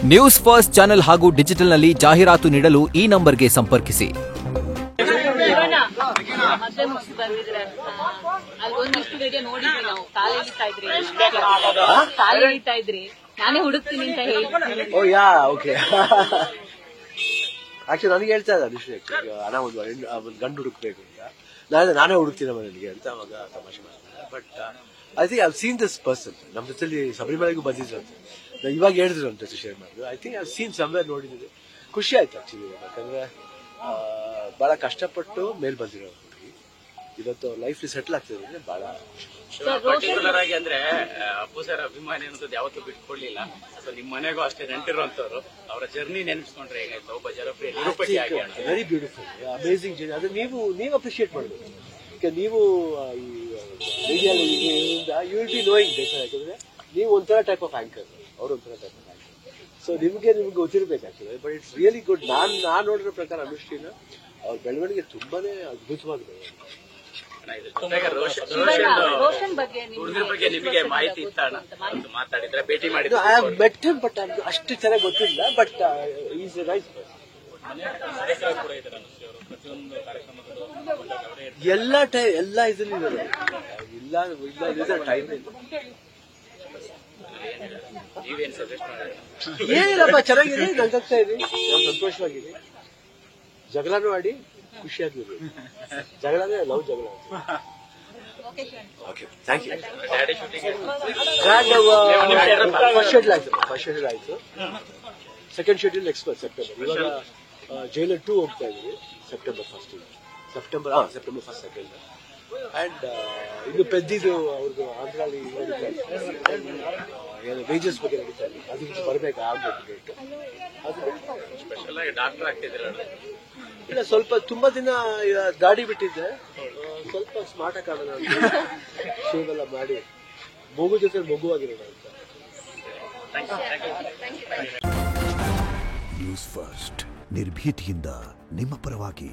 News first channel ಹಾಗೂ ಡಿಜಿಟಲ್ನಲ್ಲಿ ಜಾಹೀರಾತು ನೀಡಲು ಈ ನಂಬರ್ಗೆ ಸಂಪರ್ಕಿಸಿ. ಒಂದಿಷ್ಟು ವಿಡಿಯೋ ನೋಡಿದ್ವಿ ನಾವು. ಕಾಲು ಎಳಿತಾ ಇದ್ರಿ, ನಾನೇ ಹುಡುಕ್ತೀನಿ ಅಂತ ಹೇಳಿ. ಓ ಯಾ ಓಕೆ. ಆಕ್ಚುಲಿ ನನಗೆ ಹೇಳ್ತಾ ಇದ್ದ ಅಭಿಷೇಕ್, ಅಣ್ಣ ಒಂದು ಗಂಡು ಹುಡುಕ್ಬೇಕು ಅಂತ. ನಾನೇ ಹುಡುಕ್ತೀನಿ ನನಗೆ ಅಂತ ಅವಾಗ ತಮಾಷೆ ಮಾಡ್ತಾರೆ. But I think I seen this person. ನಮ್ಮ ಜೊತೆಲಿ ಶಬರಿಮಲೆಗೂ ಬಂದಿದ್ರು ಅಂತ ಇವಾಗ ಹೇಳಿದ್ರು ಅಂತ ಶೇರ್ ಮಾಡಿದ್ರು. I think I seen somewhere ನೋಡಿದ್ದೀನಿ. ಖುಷಿ ಆಯ್ತು ಆಕ್ಚುಲಿ, ಯಾಕಂದ್ರೆ ಬಹಳ ಕಷ್ಟಪಟ್ಟು ಮೇಲ್ ಬಂದಿರೋ ಹುಡುಗಿ ಇವತ್ತು ಲೈಫ್ ಸೆಟ್ಲ್ ಆಗ್ತಿದೆ ಅಂದ್ರೆ ಬಹಳ ಪರ್ಟಿಕ್ಯುಲರ್ ಆಗಿ. ಅಂದ್ರೆ ಅಪ್ಪು ಸರ್ ಅಭಿಮಾನಿ ಅನ್ನೋದು ಯಾವತ್ತೂ ಬಿಟ್ಕೊಡ್ಲಿಲ್ಲ. ಸೊ ನಿಮ್ ಮನೆಗೂ ಅಷ್ಟೇ ನೆಂಟಿರುವಂತವ್ರು, ಅವರ ಜರ್ನಿ ನೆನ್ಸ್ಕೊಂಡ್ರೆ ಹೇಗಾಯ್ತು ಒಬ್ಬ ಜನಪ್ರಿಯ ನಿರೂಪಕಿಯಾಗಿ? Very beautiful, amazing journey. ಅದು ನೀವು ಅಪ್ರಿಶಿಯೇಟ್ ಮಾಡಬೇಕು. ಯಾಕೆ ನೀವು ಈ ಮೀಡಿಯಾದಲ್ಲಿ ಯು ವಿಲ್ ಬಿ ನೋಯಿಂಗ್ ಬೇಕ. ಯಾಕಂದ್ರೆ ನೀವು ಒಂಥರ ಟೈಪ್ ಆಫ್ ಆಂಕರ್, ಅವ್ರು ಒಂಥರ ಟೈಪ್ ಆಫ್ ಆಂಕರ್. ಸೊ ನಿಮ್ಗೆ ಗೊತ್ತಿರ್ಬೇಕು actually. But it's really good. ನಾನ್ ನೋಡಿರೋ ಪ್ರಕಾರ ಅನುಷ್ಠಿನ ಅವ್ರ ಬೆಳವಣಿಗೆ ತುಂಬಾನೇ ಅದ್ಭುತವಾಗಿದೆ. ರೋಷನ್ ಬಗ್ಗೆ ನಿಮಗೆ ಮಾಹಿತಿ ಇತ್ತಾಣ ಮಾತಾಡಿದ್ರೆ, ಭೇಟಿ ಮಾಡಿದ್ರೆ? I have met him, but ಅಷ್ಟು ಚೆನ್ನಾಗಿ ಗೊತ್ತಿಲ್ಲ. But is A nice person. ಎಲ್ಲ ಇದರಲ್ಲಿ ಇಲ್ಲ ಟೈಮ್ ನೀವೇನ್ ಸಜೆಸ್ಟ್ ಮಾಡಿ? ಏನಿಲ್ಲಪ್ಪ, ಚೆನ್ನಾಗಿದೆ, ನಗಾಗ್ತಾ ಇದೆ, ನಾವು ಸಂತೋಷವಾಗಿದೆ. ಜಗಳನೂ ಆಡಿ ಖುಷಿಯಾಗಿರ್ರಿ. ಜಗಳನೇ ಲವ್ ಜಗಳ. Okay, thank you. Daddy shooting first schedule ಆಯ್ತು. Second schedule next September. ಇವಾಗ ಜೈಲರ್ 2 ಹೋಗ್ತಾ ಇದ್ದೀವಿ ಸೆಪ್ಟೆಂಬರ್ 1st ಸೆಕೆಂಡ್. ಅಂಡ್ ಇನ್ನು ಪೆದ್ದಿದ್ದು ಅವ್ರದ್ದು ಆಂಧ್ರಲ್ಲಿ ವೇಜಸ್ ಬಗ್ಗೆ ನಡೀತಾ ಇದೆ. ಅದಕ್ಕೆ ಬರಬೇಕು, ಆಗ್ಬೇಕು ಡೇಟ್. ಸ್ಪೆಷಲ್ ಆಗಿ ಡಾಕ್ಟರ್ ಆಗ್ತಿದ್ದೀರ? ಇಲ್ಲ, ಸ್ವಲ್ಪ ತುಂಬಾ ದಿನ ದಾಡಿ ಬಿಟ್ಟಿದ್ದೆ, ಸ್ವಲ್ಪ ಸ್ಮಾರ್ಟ್ ಆಗಿ ಕಾಣೋಣ ಅಂತ ಶೇವ್ ಎಲ್ಲ ಮಾಡಿ ಮಗು ಜೊತೆ ಮಗುವಾಗಿರೋಣ ಅಂತ. ನ್ಯೂಸ್ ಫಸ್ಟ್, ನಿರ್ಭೀತಿಯಿಂದ ನಿಮ್ಮ ಪರವಾಗಿ.